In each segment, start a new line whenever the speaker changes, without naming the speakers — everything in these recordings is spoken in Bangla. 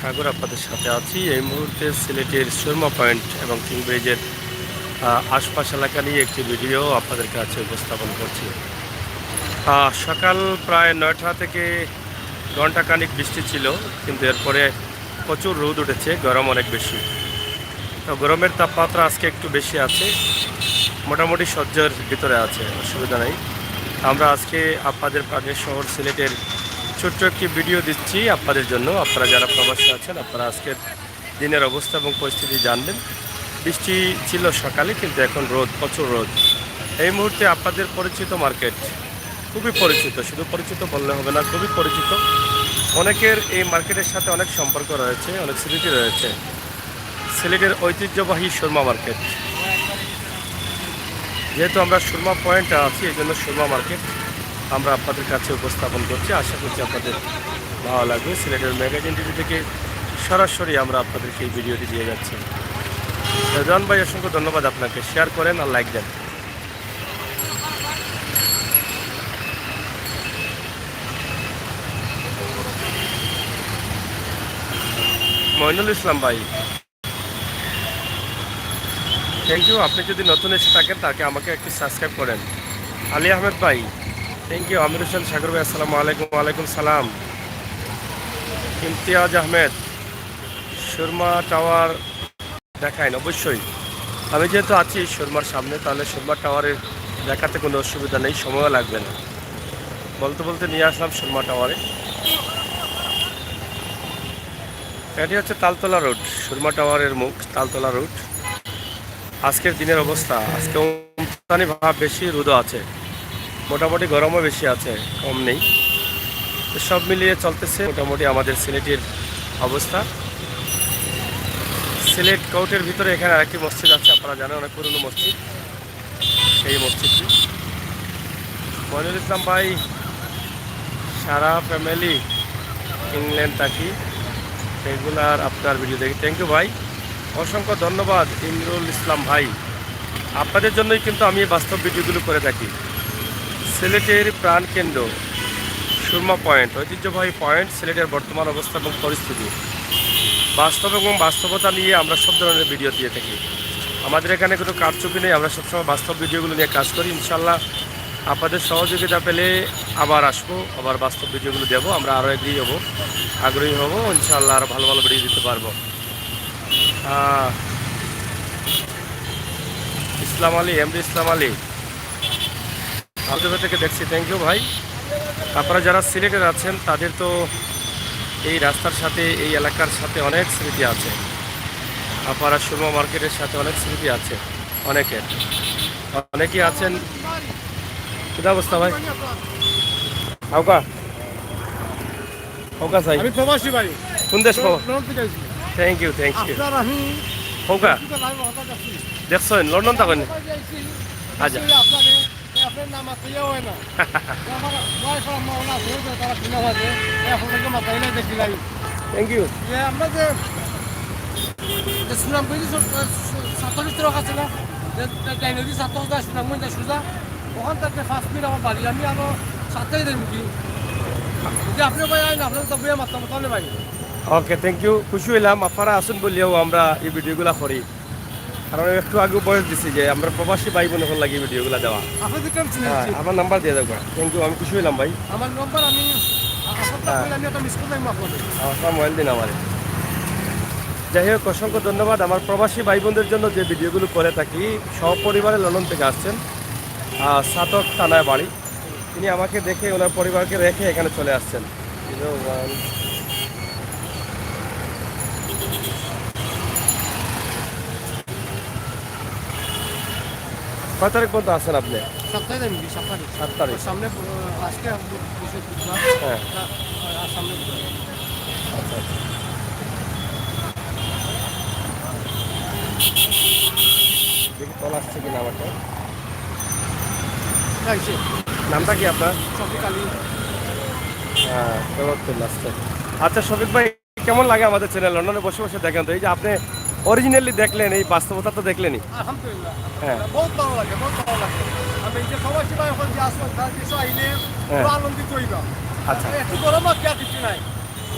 সাগর আপনাদের সাথে আছি। এই মুহূর্তে সিলেটের সুরমা পয়েন্ট এবং কিং ব্রিজের আশপাশ এলাকা নিয়ে একটি ভিডিও আপনাদের কাছে উপস্থাপন করছি। সকাল প্রায় 9টা থেকে ঘণ্টাখানিক বৃষ্টি ছিল, কিন্তু এরপরে প্রচুর রোদ উঠেছে, গরম অনেক বেশি। তো গরমের তাপমাত্রা আজকে একটু বেশি আছে, মোটামুটি সহ্যের ভিতরে আছে, অসুবিধা নেই। আমরা আজকে আপনাদের প্রাণের শহর সিলেটের ছোট্ট একটি ভিডিও দিচ্ছি আপনাদের জন্য। আপনারা যারা প্রবাসী আছেন, আপনারা আজকের দিনের অবস্থা এবং পরিস্থিতি জানবেন। বৃষ্টি ছিল সকালে, কিন্তু এখন রোদ, প্রচুর রোদ। এই মুহূর্তে আপনাদের পরিচিত মার্কেট, খুবই পরিচিত, শুধু পরিচিত বললে হবে না, খুবই পরিচিত। অনেকের এই মার্কেটের সাথে অনেক সম্পর্ক রয়েছে, অনেক স্মৃতি রয়েছে। সিলেটের ঐতিহ্যবাহী সুরমা মার্কেট। যেহেতু আমরা সুরমা পয়েন্টে আছি, এই জন্য সুরমা মার্কেট আমরা আপনাদের কাছে উপস্থাপন করছি। আশা করছি আপনাদের ভালো লাগবে। সিলেটের ম্যাগাজিন টিভি থেকে সরাসরি আমরা আপনাদেরকে এই ভিডিওটি দিয়ে যাচ্ছি। জন ভাই, অসংখ্য ধন্যবাদ আপনাকে। শেয়ার করেন আর লাইক দেন। মইনুল ইসলাম ভাই, থ্যাংক ইউ। আপনি যদি নতুন এসে থাকেন তাকে আমাকে একটু সাবস্ক্রাইব করেন। আলী আহমেদ ভাই, থ্যাংক ইউ। আমির হোসেন সাগর ভাই, আসসালামু আলাইকুম। ওয়ালাইকুম সালাম। ইমতিয়াজ আহমেদ, সুরমা টাওয়ার দেখাইন। অবশ্যই, আমি যেহেতু আছি সুরমার সামনে, তাহলে সুরমা টাওয়ারের দেখাতে কোনো অসুবিধা নেই, সময়ও লাগবে না। বলতে বলতে নিয়ে আসলাম সুরমা টাওয়ারে। এটি হচ্ছে তালতলা রোড, সুরমা টাওয়ারের মুখ তালতলা রোড। আজকের দিনের অবস্থা, আজকে আমদানি ভাব বেশি, রোদও আছে, মোটামুটি গরমও বেশি আছে, কম নেই। সব মিলিয়ে চলতেছে মোটামুটি আমাদের সিলেটের অবস্থা। সিলেট কোর্টের ভিতরে এখানে আরেকটি মসজিদ আছে, আপনারা জানেন, অনেক পুরনো মসজিদ। সেই মসজিদটি। মইনুল ইসলাম ভাই, সারা ফ্যামিলি ইংল্যান্ড থাকি, রেগুলার আপনার ভিডিও দেখি। থ্যাংক ইউ ভাই, অসংখ্য ধন্যবাদ। ইমরুল ইসলাম ভাই, আপনাদের জন্যই কিন্তু আমি বাস্তব ভিডিওগুলো করে থাকি। সিলেটের প্রাণকেন্দ্র সুরমা পয়েন্ট, ঐতিহ্যবাহী পয়েন্ট, সিলেটের বর্তমান অবস্থা এবং পরিস্থিতি, বাস্তব এবং বাস্তবতা নিয়ে আমরা সব ধরনের ভিডিও দিয়ে থাকি। আমাদের এখানে কোনো কারচুপি নেই, আমরা সবসময় বাস্তব ভিডিওগুলো নিয়ে কাজ করি। ইনশাল্লাহ আপনাদের সহযোগিতা পেলে আবার আসবো, আবার বাস্তব ভিডিওগুলো দেবো। আমরা আরও এগিয়ে হবো, আগ্রহী হবো, ইনশাল্লাহ আরও ভালো ভালো ভিডিও দিতে পারবো। ইসলাম আলী, এমডি ইসলাম আলী, আলদুবে থেকে দেখছি। থ্যাংক ইউ ভাই। আপনারা যারা সিলেটের আছেন তাদের তো এই রাস্তার সাথে, এই এলাকার সাথে অনেক স্মৃতি আছে। আপনারা সুরমা মার্কেটের সাথে অনেক স্মৃতি আছে অনেকের, অনেকেই আছেন। কি অবস্থা ভাই? হাউকা হাউকা সাই,
আমি প্রবাসী ভাই।
কোন দেশ? Thank you, thank you. হাউকা দেখছেন লন্ডন থাকেন? আচ্ছা,
আপনার নাম আছে হয় না আমার ওয়াইফ আর মা ওনা আছে তারা কিনা আছে এখন থেকে মাথায় না দেখিলাই।
Thank you.
আমরা যে সুনাম কইছি সাতলিশ রাখা ছিল যে ডাইনোজি সাতটা সুনাম মধ্যে সুজা ওখান থেকে 5 মিনিট আমার বাড়ি, আমি আরো 7টাই দেন কি যদি আপনি ভাই আইন আপনার তো বইয়া মারতাম তাহলে ভাই। ওকে,
থ্যাংক ইউ। খুশি হইলাম আপনারা আসুন বলিও আমরা এই ভিডিওগুলো করি, কারণ একটু আগে বয়স দিছি যে আমরা প্রবাসী ভাই বোন এখন লাগি ভিডিওগুলো দেওয়া। হ্যাঁ, আমার নাম্বার দিয়ে দেবো। থ্যাংক ইউ, আমি খুশি হইলাম ভাই।
আমার নম্বর আমি একটা মিস করে
আপনার মোবাইল দিন আমার। যাই হোক, অসংখ্য ধন্যবাদ। আমার প্রবাসী ভাই বোনদের জন্য যে ভিডিওগুলো করে থাকি, সপরিবারে লন্ডন থেকে আসছেন, সাতক থানায় বাড়ি। তিনি আমাকে দেখে ওনার পরিবারকে রেখে এখানে চলে আসছেন। 01 কয় তারিখ পর্যন্ত আসছেন আপনি?
7
তারিখ
সামনে আজকে
হ্যাঁ।
সামনে
আচ্ছা আচ্ছা, দেখি কল আসছে কিনা আমাকে। নামটা কি আপনার?
শফিক আলী।
হ্যাঁ, আসছে। আচ্ছা শফিক ভাই, কেমন লাগে আমাদের চ্যানেল? লন্ডনে বসে বসে দেখেন তো, এই যে আপনি অরিজিনালি দেখলেন, এই বাস্তবতা তো দেখলেনই।
আলহামদুলিল্লাহ,
হ্যাঁ,
বহুত ভালো লাগে, বহুত ভালো লাগে। আমি এই যে প্রবাসী ভাই এখন যে আসবেন তার কিছু আইলে পুরো আনন্দিত হইবা।
আচ্ছা,
একটু গরম আর কি আর কিছু নাই।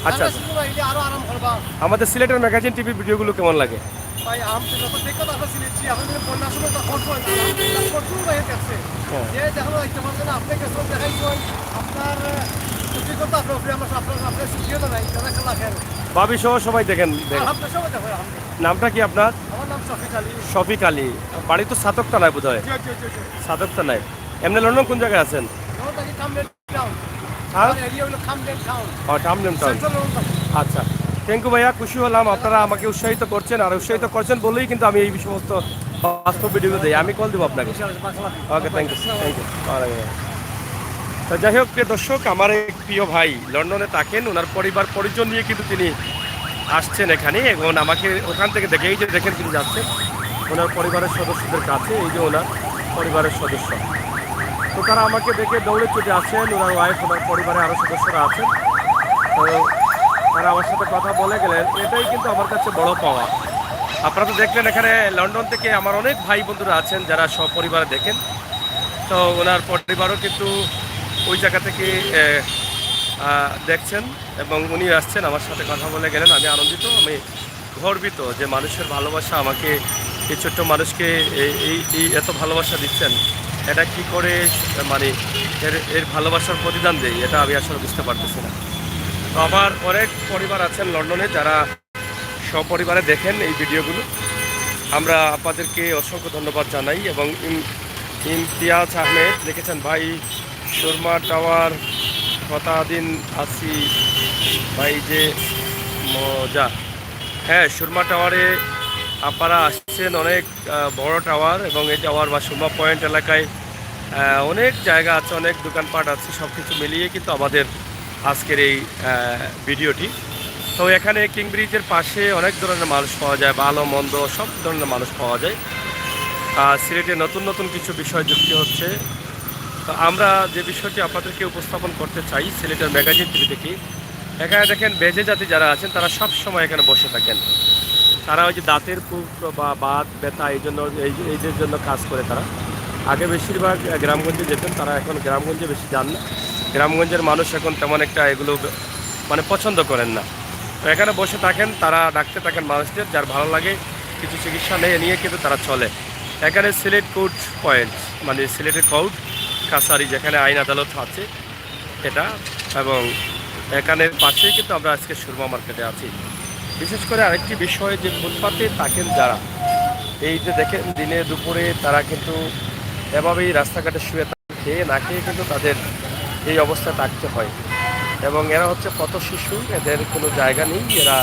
আচ্ছা
ঠান্ডা সিজন আইলে আরো আরাম করবা।
আমাদের সিলেটের ম্যাগাজিন টিভির ভিডিওগুলো কেমন লাগে?
ভাই আমি যত দেখতে তো আমরা সিলেটছি এখন যদি বন্যার সময় তখন প্রচুর বাইরে দেখছে
হ্যাঁ।
যে দেখো দেখতে পাচ্ছেন আপনাকে সব দেখাইছেন আপনার সত্যি কথা আপনার উপরে আমরা আপনার সুখীয় তো নাই তারা খেলা খেল
ভাবি সহ সবাই দেখেন।
আপনার সবাই দেখো আলহামদুলিল্লাহ।
নামটা কি আপনার?
আমার নাম শফিক আলী।
শফিক আলী। বাড়ি তো সাতকতলায় বোধ হয়। সাতকতলায়। এমনি লন্ডন কোন জায়গায় আছেন?
কামডেন টাউন।
হ্যাঁ?
আমার এরিয়া হলো কামডেন টাউন।
টামডেন টাউন।
Central London.
আচ্ছা, থ্যাংক ইউ ভাইয়া, খুশি হলাম আপনারা আমাকে উৎসাহিত করছেন, আর উৎসাহিত করছেন বলেই কিন্তু আমি এই সমস্ত বাস্তব ভিডিও দিই। আমি কল দেবো আপনাকে। ওকে, থ্যাংক ইউ, থ্যাংক ইউ। তো যাই হোক, প্রিয় দর্শক, আমার এক প্রিয় ভাই লন্ডনে থাকেন, ওনার পরিবার পরিজন নিয়ে কিন্তু তিনি আসছেন এখানে, এবং আমাকে ওখান থেকে দেখে এই যে দেখেন তিনি যাচ্ছেন ওনার পরিবারের সদস্যদের কাছে। এই যে ওনার পরিবারের সদস্য, তো তারা আমাকে দেখে দৌড়ে চলে আসছেন, ওনার ওয়াইফ, ওনার পরিবারের আরও সদস্যরা আছেন। তো তারা আমার সাথে কথা বলে গেলেন, এটাই কিন্তু আমার কাছে বড় পাওয়া। আপনারা তো দেখলেন এখানে লন্ডন থেকে আমার অনেক ভাই বন্ধুরা আছেন যারা সপরিবারে দেখেন। তো ওনার পরিবারও কিন্তু ওই জায়গা থেকে দেখছেন, এবং উনি আসছেন আমার সাথে কথা বলে গেলেন। আমি আনন্দিত, আমি গর্বিত যে মানুষের ভালোবাসা আমাকে, এই ছোট্ট মানুষকে এই এত ভালোবাসা দিচ্ছেন। এটা কি করে মানে এর ভালোবাসার প্রতিদান দেয়, এটা আমি আসলে বুঝতে পারতেছি না। তো আমার অনেক পরিবার আছেন লন্ডনে যারা সপরিবারে দেখেন এই ভিডিওগুলো। আমরা আপনাদেরকে অসংখ্য ধন্যবাদ জানাই। এবং ইমতিয়াজ আহমেদ লিখেছেন, ভাই সুরমা টাওয়ার কতদিন আছি ভাই, যে মজা। হ্যাঁ, সুরমা টাওয়ারে আপনারা আসছেন, অনেক বড় টাওয়ার, এবং এই টাওয়ার বা সুরমা পয়েন্ট এলাকায় অনেক জায়গা আছে, অনেক দোকানপাট আছে, সব কিছু মিলিয়ে কিন্তু আমাদের আজকের এই ভিডিওটি। তো এখানে কিং ব্রিজের পাশে অনেক ধরনের মানুষ পাওয়া যায়, ভালো মন্দ সব ধরনের মানুষ পাওয়া যায়। সিলেটে নতুন নতুন কিছু বিষয় যুক্তি হচ্ছে। তো আমরা যে বিষয়টি আপনাদেরকে উপস্থাপন করতে চাই সিলেটের ম্যাগাজিন টিভি থেকে, এখানে দেখেন বেজে জাতি যারা আছেন তারা সব সময় এখানে বসে থাকেন। তারা ওই যে দাঁতের পুক বা বাত ব্যথা এই জন্য এইদের জন্য কাজ করে তারা। আগে বেশিরভাগ গ্রামগঞ্জে যেতেন, তারা এখন গ্রামগঞ্জে বেশি যান না। গ্রামগঞ্জের মানুষ এখন তেমন একটা এগুলো মানে পছন্দ করেন না। তো এখানে বসে থাকেন, তারা ডাকতে থাকেন মানুষদের, যার ভালো লাগে কিছু চিকিৎসা নিয়ে কিন্তু তারা চলে। এখানে সিলেট কোর্ট পয়েন্ট, মানে সিলেটের কোর্ট কাছারি যেখানে আইন আদালত আছে এটা, এবং এখানের পাশেই কিন্তু আমরা আজকে সুরমা মার্কেটে আছি। বিশেষ করে আরেকটি বিষয় যে ফুটপাতে থাকেন যারা, এই যে দেখেন দিনে দুপুরে তারা কিন্তু এভাবেই রাস্তাঘাটে শুয়ে খেয়ে না খেয়ে কিন্তু তাদের এই অবস্থায় থাকতে হয়। এবং এরা হচ্ছে কত শিশু, এদের কোনো জায়গা নেই, এরা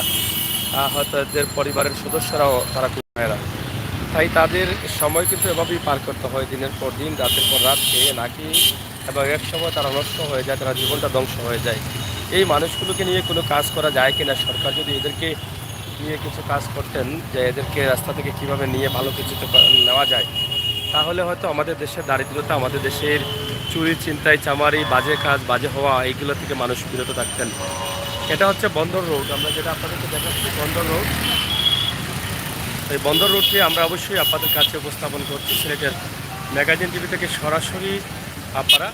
হয়তো এদের পরিবারের সদস্যরাও তারা হয় না, তাই তাদের সময় কিন্তু এভাবেই পার করতে হয় দিনের পর দিন, রাতের পর রাত খেয়ে না খেয়ে, এবং এক সময় তারা নষ্ট হয়ে যায়, তারা জীবনটা ধ্বংস হয়ে যায়। এই মানুষগুলোকে নিয়ে কোনো কাজ করা যায় কিনা, সরকার যদি এদেরকে নিয়ে কিছু কাজ করতেন, যে এদেরকে রাস্তা থেকে কিভাবে নিয়ে ভালো কিছু নেওয়া যায়, তাহলে হয়তো আমাদের দেশের দারিদ্রতা, আমাদের দেশের চুরি চিন্তায় চামারি বাজে কাজ বাজে হওয়া এইগুলো থেকে মানুষ বিরত থাকতেন। এটা হচ্ছে বন্দর রোড, আমরা যেটা আপনাদেরকে দেখাচ্ছি বন্দর রোড। এই বন্দর রোডটি আমরা অবশ্যই আপনাদের কাছে উপস্থাপন করছি সিলেটের ম্যাগাজিন টিভি থেকে সরাসরি আপনারা।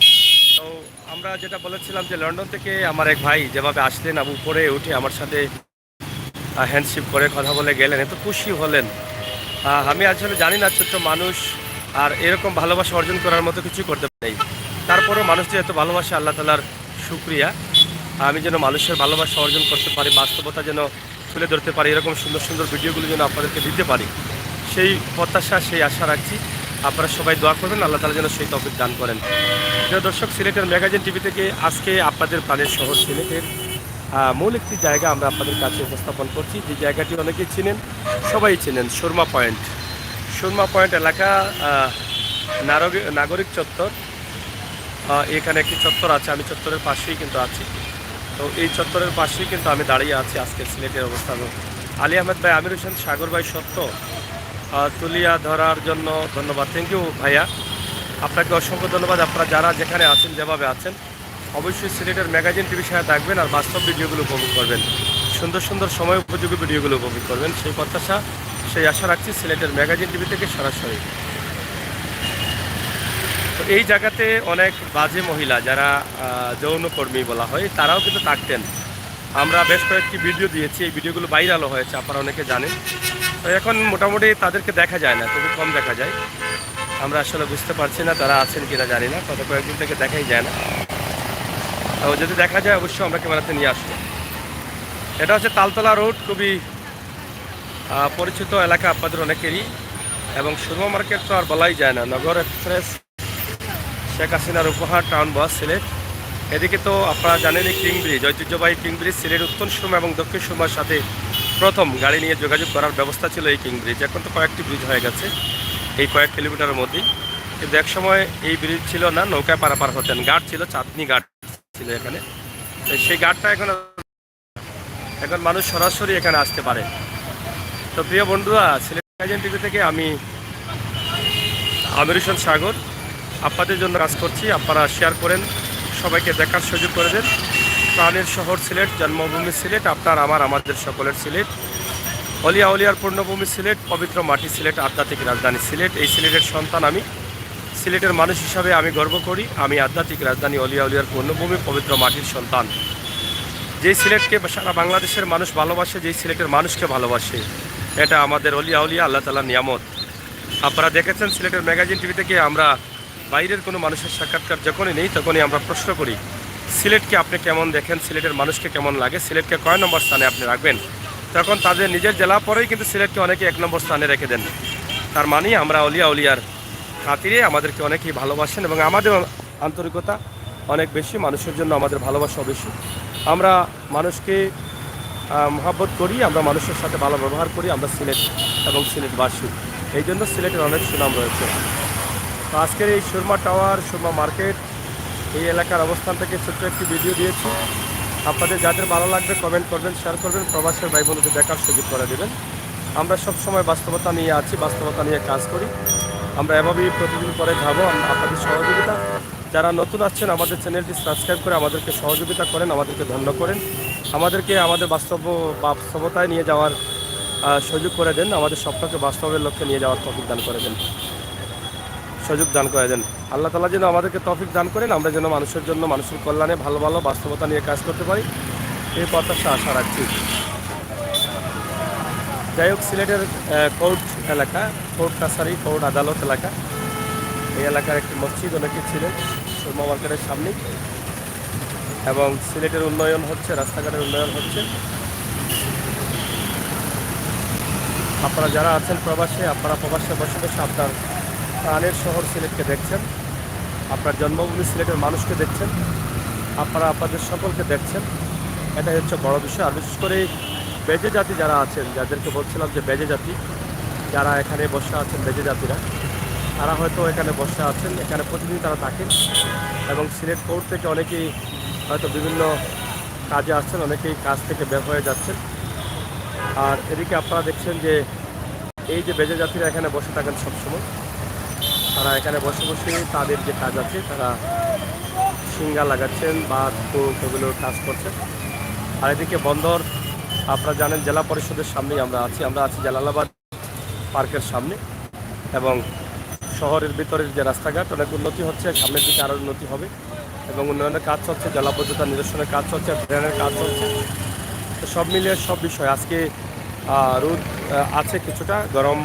তো আমরা যেটা বলেছিলাম যে লন্ডন থেকে আমার এক ভাই যেভাবে আসলেন, উপরে উঠে আমার সাথে হ্যান্ডশিপ করে কথা বলে গেলেন, এত খুশি হলেন। আমি আসলে জানি না ছোট্ট মানুষ আর এরকম ভালোবাসা অর্জন করার মতো কিছু করতে পারি, তারপরেও মানুষটি এত ভালোবাসা, আল্লাহ তাআলার শুকরিয়া। আমি যেন মানুষের ভালোবাসা অর্জন করতে পারি, বাস্তবতা যেন তুলে ধরতে পারি, এরকম সুন্দর সুন্দর ভিডিওগুলো যেন আপনাদেরকে দিতে পারি, সেই প্রত্যাশা, সেই আশা রাখছি। আপনারা সবাই দোয়া করবেন, আল্লাহ তাআলা যেন সেই তৌফিক দান করেন। প্রিয় দর্শক, সিলেটের ম্যাগাজিন টিভি থেকে আজকে আপনাদের প্রাণের শহর সিলেটের মূল একটি জায়গা আমরা আপনাদের কাছে উপস্থাপন করছি, যে জায়গাটি অনেকেই চিনেন, সবাই চিনেন, সুরমা পয়েন্ট। সুরমা পয়েন্ট এলাকা নাগরিক চত্বর, এখানে একটি চত্বর আছে, আমি চত্বরের পাশেই কিন্তু আছি। তো এই চত্বরের পাশেই কিন্তু আমি দাঁড়িয়ে আছি আজকে সিলেটের অবস্থান। আলী আহমেদ ভাই, আমির হোসেন, সাগর ভাই, সত্য তুলিয়া ধরার জন্য ধন্যবাদ। থ্যাংক ইউ ভাইয়া, আপনাকে অসংখ্য ধন্যবাদ। আপনারা যারা যেখানে আছেন, যেভাবে আছেন, অবশ্যই সিলেটের ম্যাগাজিন টিভির সাথে থাকবেন আর বাস্তব ভিডিওগুলো উপভোগ করবেন, সুন্দর সুন্দর সময় উপযোগী ভিডিওগুলো উপভোগ করবেন, সেই প্রত্যাশা, সেই আশা রাখছি সিলেটের ম্যাগাজিন টিভি থেকে সরাসরি। তো এই জায়গাতে অনেক বাজে মহিলা যারা যৌনকর্মী বলা হয়, তারাও কিন্তু থাকতেন। আমরা বেশ কয়েকটি ভিডিও দিয়েছি, এই ভিডিওগুলো ভাইরালও হয়েছে, আপনারা অনেকে জানেন। তো এখন মোটামুটি তাদেরকে দেখা যায় না, খুবই কম দেখা যায়। আমরা আসলে বুঝতে পারছি না তারা আছেন কিনা জানি না, গত কয়েকদিন থেকে দেখাই যায় না। তো যদি দেখা যায় অবশ্যই আমরা ক্যামেরাতে নিয়ে আসবো। এটা হচ্ছে তালতলা রোড, খুবই পরিচিত এলাকা আপনাদের অনেকেরই, এবং সুরমা মার্কেট তো আর বলাই যায় না। নগর এক্সপ্রেস, শেখ হাসিনার উপহার, টাউন বাস সিলেট। এদিকে তো আপনারা জানেনই কিং ব্রিজ, ঐতিহ্যবাহী কিং ব্রিজ, সিলেট উত্তর সুরমা এবং দক্ষিণ সুরমার সাথে প্রথম গাড়ি নিয়ে যোগাযোগ করার ব্যবস্থা ছিল এই কিং ব্রিজ। এখন তো কয়েকটি ব্রিজ হয়ে গেছে এই কয়েক কিলোমিটারের মধ্যেই, কিন্তু এক সময় এই ব্রিজ ছিল না, নৌকায় পারাপার হতেন। ঘাট ছিল, চাঁদনি ঘাট ছিল এখানে। সেই ঘাটটা এখন মানুষ সরাসরি এখানে আসতে পারে। তো প্রিয় বন্ধুরা, সিলেট ম্যাগাজিন টিভি থেকে আমি আমির হোসেন সাগর আপনাদের জন্য কাজ করছি। আপনারা শেয়ার করেন, সবাইকে দেখার সুযোগ করে দেন। প্রাণের শহর সিলেট, জন্মভূমি সিলেট, আমাদের সকলের সিলেট, অলিয়া উলিয়ার পূর্ণভূমি সিলেট, পবিত্র মাটি সিলেট, আধ্যাত্মিক রাজধানী সিলেট। এই সিলেটের সন্তান আমি, সিলেটের মানুষ হিসাবে আমি গর্ব করি। আমি আধ্যাত্মিক রাজধানী, অলিয়া উলিয়ার পূর্ণভূমি, পবিত্র মাটির সন্তান। যেই সিলেটকে সারা বাংলাদেশের মানুষ ভালোবাসে, যেই সিলেটের মানুষকে ভালোবাসে, এটা আমাদের অলিয়া উলিয়া আল্লাহ তাআলার নিয়ামত। আপনারা দেখেছেন সিলেটের ম্যাগাজিন টিভি থেকে আমরা বাইরের কোনো মানুষের সাক্ষাৎকার যখনই নেই তখনই আমরা প্রশ্ন করি, সিলেটকে আপনি কেমন দেখেন, সিলেটের মানুষকে কেমন লাগে, সিলেটকে কয় নম্বর স্থানে আপনি রাখবেন। তখন তাদের নিজের জেলা পরেই কিন্তু সিলেটকে অনেকে 1 নম্বর স্থানে রেখে দেন। তার মানে আমরা অলিয়া উলিয়ার খাতিরে আমাদেরকে অনেকেই ভালোবাসেন, এবং আমাদের আন্তরিকতা অনেক বেশি, মানুষের জন্য আমাদের ভালোবাসা বেশি। আমরা মানুষকে মহব্বত করি, আমরা মানুষের সাথে ভালো ব্যবহার করি, আমরা সিলেট এবং সিলেটবাসী। এই জন্য সিলেটের অনেক সুনাম রয়েছে। তো আজকের এই সুরমা টাওয়ার, সুরমা মার্কেট, এই এলাকার অবস্থান থেকে ছোট্ট একটি ভিডিও দিয়েছি। আপনাদের যাদের ভালো লাগবে কমেন্ট করবেন, শেয়ার করবেন, প্রবাসের ভাই বোনদের দেখার সুযোগ করে দেবেন। আমরা সবসময় বাস্তবতা নিয়ে আছি, বাস্তবতা নিয়ে কাজ করি। আমরা এভাবেই প্রতিদিন পরে যাবো। আপনাদের সহযোগিতা, যারা নতুন আসছেন আমাদের চ্যানেলটি সাবস্ক্রাইব করে আমাদেরকে সহযোগিতা করেন, আমাদেরকে ধন্য করেন, আমাদেরকে আমাদের বাস্তবতায় নিয়ে যাওয়ার সুযোগ করে দেন, আমাদের স্বপ্নকে বাস্তবের লক্ষ্যে নিয়ে যাওয়ার তৌফিক দান করে দেন, সুযোগ দান করে দেন। আল্লাহ তাআলা যেন আমাদেরকে তৌফিক দান করেন, আমরা যেন মানুষের জন্য, মানুষের কল্যাণে ভালো ভালো বাস্তবতা নিয়ে কাজ করতে পারি, এই প্রত্যাশা আশা রাখছি। যাই হোক, সিলেটের কোর্ট এলাকা, কোর্ট কাছারি, কোর্ট আদালত এলাকা, এই এলাকার একটি মসজিদ অনেকে ছিলেন সুরমা মার্কেটের সামনেই, এবং সিলেটের উন্নয়ন হচ্ছে, রাস্তাঘাটের উন্নয়ন হচ্ছে। আপনারা যারা আছেন প্রবাসে, আপনারা প্রবাসে বসে বসে আপনার প্রাণের শহর সিলেটকে দেখছেন, আপনার জন্মভূমি সিলেটের মানুষকে দেখছেন, আপনারা আপনাদের সকলকে দেখছেন, এটাই হচ্ছে বড় বিষয়। আর বিশেষ করে বেজে জাতি যারা আছেন, যাদেরকে বলছিলাম যে বেজে জাতি, যারা এখানে বসে আছেন, বেজে জাতিরা, তারা হয়তো এখানে বসে আছেন, এখানে প্রতিদিন তারা থাকেন, এবং সিলেট কোর্ট থেকে অনেকেই হয়তো বিভিন্ন কাজে আসছেন, অনেকেই কাজ থেকে বের হয়ে যাচ্ছেন। আর এদিকে আপনারা দেখছেন যে এই যে বেজে জাতিরা এখানে বসে থাকেন সবসময়, তারা এখানে বসে বসে তাদের যে কাজ আছে, তারা সিঙ্গা লাগাচ্ছেন বা এগুলোর কাজ করছেন। আর এদিকে বন্দর, আপনারা জানেন জেলা পরিষদের সামনেই আমরা আছি জালালাবাদ পার্কের সামনে, এবং শহরের ভিতরের যে রাস্তাঘাট অনেক উন্নতি হচ্ছে, সামনের দিকে আরও উন্নতি হবে, এবং উন্নয়নের কাজ চলছে, জলাবদ্ধতা নিরসনের কাজ চলছে, ড্রেনের কাজ চলছে। তো সব মিলিয়ে সব বিষয়, আজকে রোদ আছে, কিছুটা গরম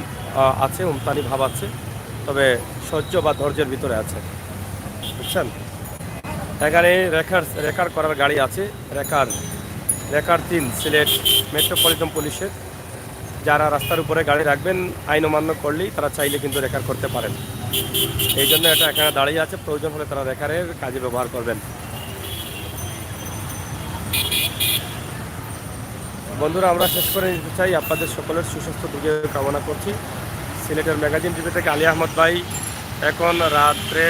আছে, উমতানি ভাব আছে, তবে সহ্য বা ধৈর্যের ভিতরে আছে, বুঝছেন। এখানে রেকার করার গাড়ি আছে, রেকার 3 সিলেট মেট্রোপলিটন পুলিশের। যারা রাস্তার উপরে গাড়ি রাখবেন, আইন অমান্য করলেই তারা চাইলে কিন্তু রেকার করতে পারেন। এই জন্য এটা এখানে দাঁড়িয়ে আছে, প্রয়োজন হলে তারা রেকারের কাজে ব্যবহার করবেন। বন্ধুরা, আমরা শেষ করে নিতে চাই, আপনাদের সকলের সুস্বাস্থ্য দিকে কামনা করছি। সিলেটের ম্যাগাজিন টিভি থেকে আলী আহমদ ভাই, এখন রাত্রে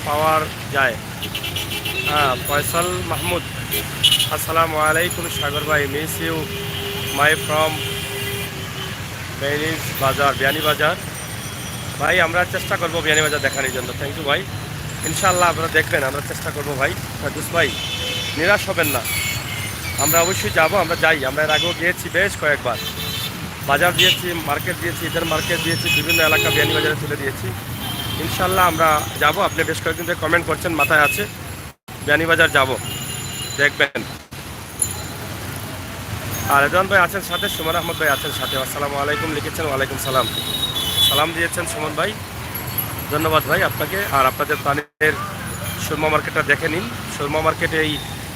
পাওয়ার যায়। ফয়সাল মাহমুদ, আসসালামু আলাইকুম সাগর ভাই, miss you my from Beanibazar. ভাই আমরা চেষ্টা করবো বিয়ানীবাজার দেখানোর জন্য, থ্যাংক ইউ ভাই। ইনশাআল্লাহ আপনারা দেখবেন, আমরা চেষ্টা করবো ভাই। ফারদুস ভাই, নিরাশ হবেন না, আমরা অবশ্যই যাব, আমরা যাই। আমরা এর আগেও গিয়েছি বেশ কয়েকবার, বাজার দিয়েছি, মার্কেট দিয়েছি, ঈদের মার্কেট দিয়েছি, বিভিন্ন এলাকা বিয়ানীবাজারে তুলে দিয়েছি। ইনশাআল্লাহ আমরা যাব। আপনি বেশ কয়েকদিন থেকে কমেন্ট করছেন, মাথায় আছে, বিয়ানীবাজার যাব, দেখবেন। আর রেদওয়ান ভাই আছেন সাথে, সুমন আহমদ ভাই আছেন সাথে। আসসালামু আলাইকুম লিখেছেন, ওয়ালাইকুম সালাম, সালাম দিয়েছেন সুমন ভাই, ধন্যবাদ ভাই আপনাকে। আর আপনাদের প্রাণীর সুরমা মার্কেটটা দেখে নিন। সুরমা মার্কেট এই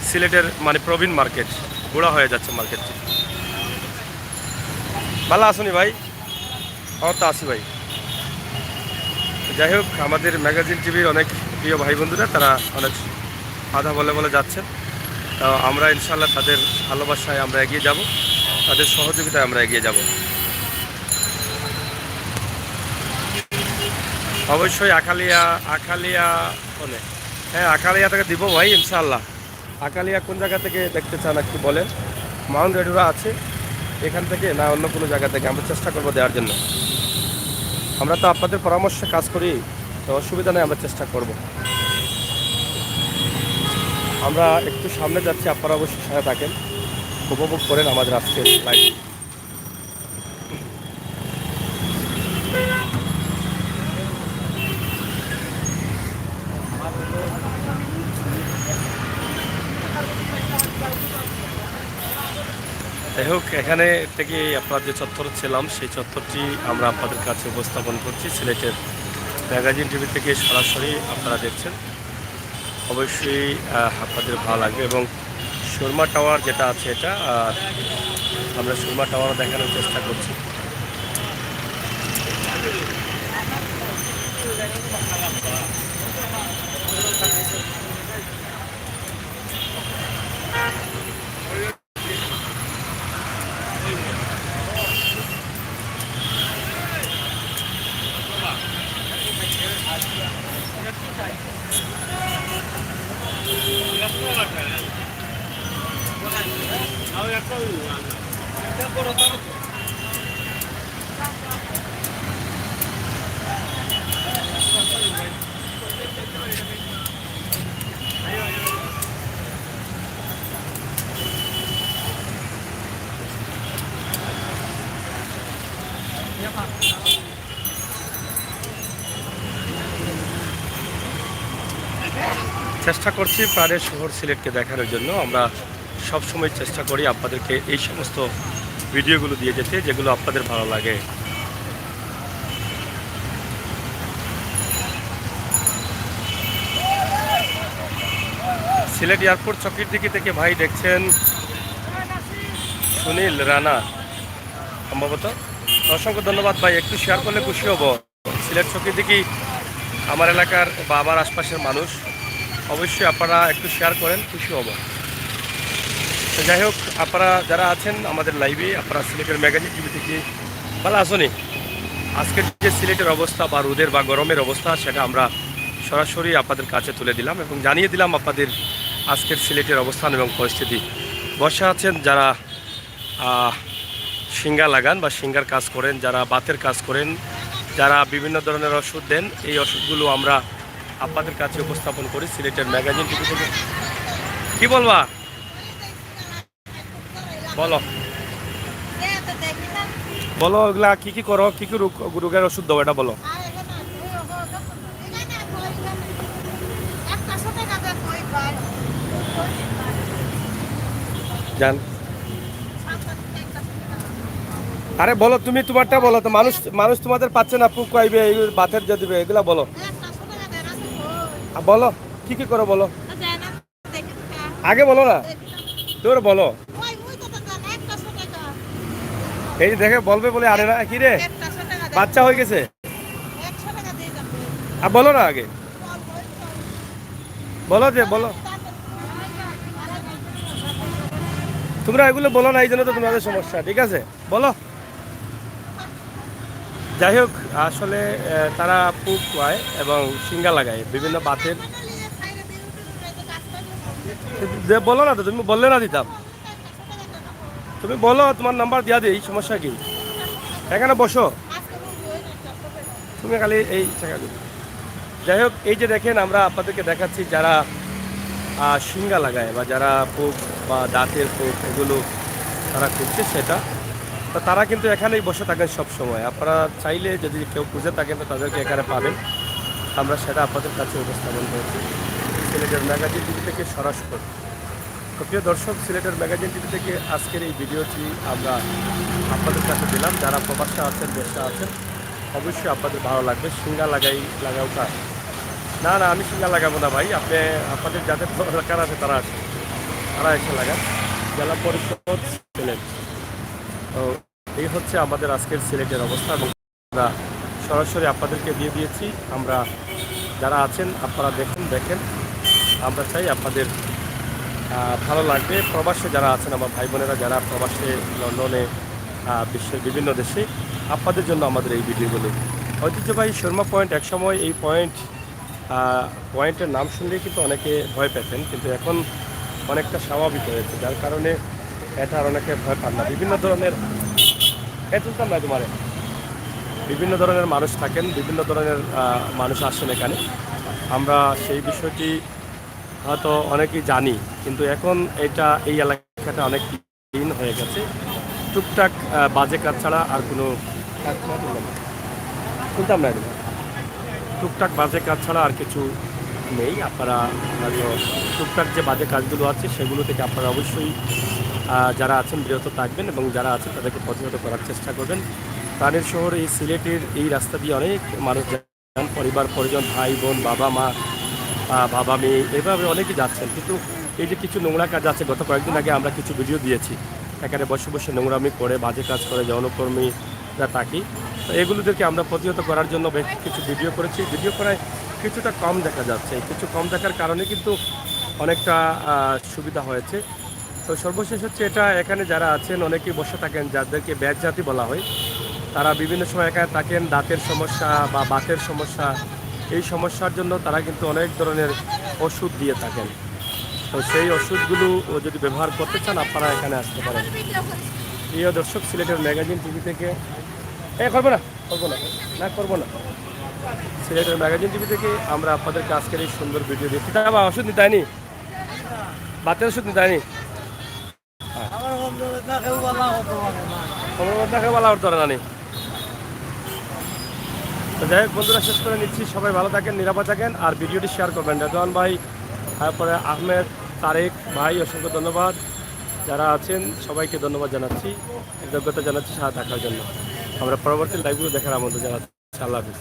সিলেটের মানে প্রবীণ মার্কেট, বুড়া হয়ে যাচ্ছে মার্কেটটি। ভালো আসুনি ভাই? আমার তো আসি ভাই। যাই হোক, আমাদের ম্যাগাজিন টিভির অনেক প্রিয় ভাই বন্ধুরা তারা অনেক বাধা বলে বলে যাচ্ছেন। তো আমরা ইনশাল্লাহ তাদের ভালোবাসায় আমরা এগিয়ে যাব, তাদের সহযোগিতায় আমরা এগিয়ে যাব। অবশ্যই আখালিয়া কোনে? হ্যাঁ, আখালিয়া থেকে দিব ভাই ইনশাল্লাহ। আখালিয়া কোন জায়গা থেকে দেখতে চান একটু বলেন? মাউন্ট রেডুরা আছে এখান থেকে, না অন্য কোনো জায়গা থেকে? আমরা চেষ্টা করবো দেওয়ার জন্য। আমরা তো আপনাদের পরামর্শে কাজ করি, তো অসুবিধা নেই, আমরা চেষ্টা করব। আমরা একটু সামনে যাচ্ছি, আপনারা অবশ্যই সাথে থাকেন, উপভোগ করেন আমাদের আজকের লাইভ। যাই হোক, এখানে থেকে আপনার যে চত্বরে ছিলাম সেই চত্বরটি আমরা আপনাদের কাছে উপস্থাপন করছি। সিলেটের ম্যাগাজিন টিভি থেকে সরাসরি আপনারা দেখছেন, অবশ্যই আপনাদের ভালো লাগবে। এবং সুরমা টাওয়ার যেটা আছে এটা আমরা সুরমা টাওয়ারও দেখানোর চেষ্টা করছি। চেষ্টা করছি প্রাণের শহর সিলেটকে দেখানোর জন্য। আমরা সবসময় চেষ্টা করি আপনাদেরকে এই সমস্ত ভিডিওগুলো দিয়ে যেতে যেগুলো আপনাদের ভালো লাগে। সিলেট এয়ারপোর্ট চকির দিকে থেকে ভাই দেখছেন সুনীল রানা সম্ভবত। অসংখ্য ধন্যবাদ ভাই, একটু শেয়ার করলে খুশি হব। সিলেট চকির দিকে আমার এলাকার বা আমার আশপাশের মানুষ, অবশ্যই আপনারা একটু শেয়ার করেন, খুশি হব। তো যাই হোক, আপনারা যারা আছেন আমাদের লাইভে, আপনারা সিলেটের ম্যাগাজিন টিভি থেকে ভালো আসুনি। আজকের যে সিলেটের অবস্থা বা রোদের বা গরমের অবস্থা সেটা আমরা সরাসরি আপনাদের কাছে তুলে দিলাম এবং জানিয়ে দিলাম আপনাদের আজকের সিলেটের অবস্থান এবং পরিস্থিতি। বসে আছেন যারা সিঙ্গা লাগান বা সিঙ্গার কাজ করেন, যারা বাতের কাজ করেন, যারা বিভিন্ন ধরনের ওষুধ দেন, এই ওষুধগুলো আমরা আপনাদের কাছে উপস্থাপন করি সিলেটের ম্যাগাজিন টিভি থেকে। কি বলবা বলো, বলো ওগুলা কি কি করো, কি কি রোগের ওষুধ দাও এটা বলো। জান, আরে বলো তুমি তোমারটা বলো তো। মানুষ মানুষ তোমাদের পাচ্ছে না, পুক আইবে, বাতের যে দিবে, এগুলা বলো। বলো কি কি করো বলো, আগে বলো না, তোর বলো। এই দেখে বলবে বলে আরে না কি রে, বাচ্চা হয়ে গেছে। আর বলো না আগে, বলো যে বলো। তোমরা এগুলো বলো না, এই জন্য তো তোমাদের সমস্যা। ঠিক আছে বলো। যাই হোক, আসলে তারা পুক পায় এবং সিঙ্গা লাগায় বিভিন্ন বাতের। বলো না তো, তুমি বললে না দিতাম। তুমি বলো, তোমার নাম্বার দিয়া দিই, সমস্যা কি? এখানে বসো তুমি খালি এই জায়গাগুলো। যাই হোক, এই যে দেখেন আমরা আপনাদেরকে দেখাচ্ছি যারা সিঙ্গা লাগায় বা যারা পোক বা দাঁতের পোক এগুলো তারা খুঁজছে সেটা, তো তারা কিন্তু এখানেই বসে থাকেন সব সময়। আপনারা চাইলে যদি কেউ খুঁজে থাকেন তো তাদেরকে এখানে পাবেন। আমরা সেটা আপনাদের কাছে উপস্থাপন করছি সিলেটের ম্যাগাজিন টিভি থেকে সরাসরি। তো প্রিয় দর্শক, সিলেটের ম্যাগাজিন টিভি থেকে আজকের এই ভিডিওটি আমরা আপনাদের কাছে দিলাম। যারা প্রবাসে আছেন, দেশে আছেন, অবশ্যই আপনাদের ভালো লাগবে। সিঙ্গা লাগাওটা না না, আমি সিঙ্গা লাগাবো না ভাই। আপনাদের যাদের দরকার আছে তারা এসে লাগান। জেলা পরিষদ সিলেট। তো এই হচ্ছে আমাদের আজকের সিলেটের অবস্থা এবং আমরা সরাসরি আপনাদেরকে দিয়ে দিয়েছি। আমরা যারা আছেন আপনারা দেখেন। আমরা চাই আপনাদের ভালো লাগবে। প্রবাসে যারা আছেন আমার ভাই বোনেরা, যারা প্রবাসে লন্ডনে, বিশ্বের বিভিন্ন দেশে, আপনাদের জন্য আমাদের এই ভিডিওগুলি। ঐতিহ্যবাহী সুরমা পয়েন্ট, একসময় এই পয়েন্টের নাম শুনলেই কিন্তু অনেকে ভয় পেতেন, কিন্তু এখন অনেকটা স্বাভাবিক হয়েছে, যার কারণে এটা আর অনেকে ভয় পান না। বিভিন্ন ধরনের বিভিন্ন ধরনের মানুষ থাকেন, বিভিন্ন ধরনের মানুষ আসেন এখানে। আমরা সেই বিষয়টি হয়তো অনেকেই জানি, কিন্তু এখন এই এলাকাটা অনেক দিন হয়ে গেছে। টুকটাক বাজে কাজ ছাড়া আর কোনো শুনতাম না। টুকটাক বাজে কাজ ছাড়া আর কিছু নেই। আপনারা হয়তো টুকটাক যে বাজে কাজগুলো আছে সেগুলো থেকে আপনারা অবশ্যই যারা আছেন বিরত থাকবেন এবং যারা আছেন তাদেরকে প্রতিহত করার চেষ্টা করবেন। প্রাণের শহর এই সিলেটের এই রাস্তা দিয়ে অনেক মানুষ যান, পরিবার পরিজন, ভাই বোন, বাবা মেয়ে, এভাবে অনেকেই যাচ্ছেন। কিন্তু এই যে কিছু নোংরা কাজ আছে, গত কয়েকদিন আগে আমরা কিছু ভিডিও দিয়েছি, এখানে বসে বসে নোংরামি করে, বাজে কাজ করে, যৌনকর্মীরা থাকি। তো এগুলোদেরকে আমরা প্রতিহত করার জন্য বেশ কিছু ভিডিও করেছি। ভিডিও করায় কিছুটা কম দেখা যাচ্ছে, কিছু কম দেখার কারণে কিন্তু অনেকটা সুবিধা হয়েছে। তো সর্বশেষ হচ্ছে এখানে যারা আছেন অনেকেই বসে থাকেন, যাদেরকে ব্যাধজাতি বলা হয়, তারা বিভিন্ন সময় এখানে থাকেন। দাঁতের সমস্যা বা বাতের সমস্যা, এই সমস্যার জন্য তারা কিন্তু অনেক ধরনের ওষুধ দিয়ে থাকেন। তো সেই ওষুধগুলো যদি ব্যবহার করতে চান আপনারা এখানে আসতে পারেন। প্রিয় দর্শক, সিলেটের ম্যাগাজিন টিভি থেকে করবো না সিলেটের ম্যাগাজিন টিভি থেকে আমরা আপনাদেরকে আজকের এই সুন্দর ভিডিও দিচ্ছি। বা ওষুধ নিতে হয়নি, বাতের ওষুধ নিতে হয়নি, বলা হতো না। তো যাই হোক বন্ধুরা, শেষ করে নিচ্ছি। সবাই ভালো থাকেন, নিরাপদ থাকেন, আর ভিডিওটি শেয়ার করবেন। রেদওয়ান ভাই, তারপরে আহমেদ, তারেক ভাই, অসংখ্য ধন্যবাদ। যারা আছেন সবাইকে ধন্যবাদ জানাচ্ছি, কৃতজ্ঞতা জানাচ্ছি সাথে থাকার জন্য। আমরা পরবর্তী লাইভগুলো দেখার আমন্ত্রণ জানাচ্ছি। আল্লাহ হাফিজ।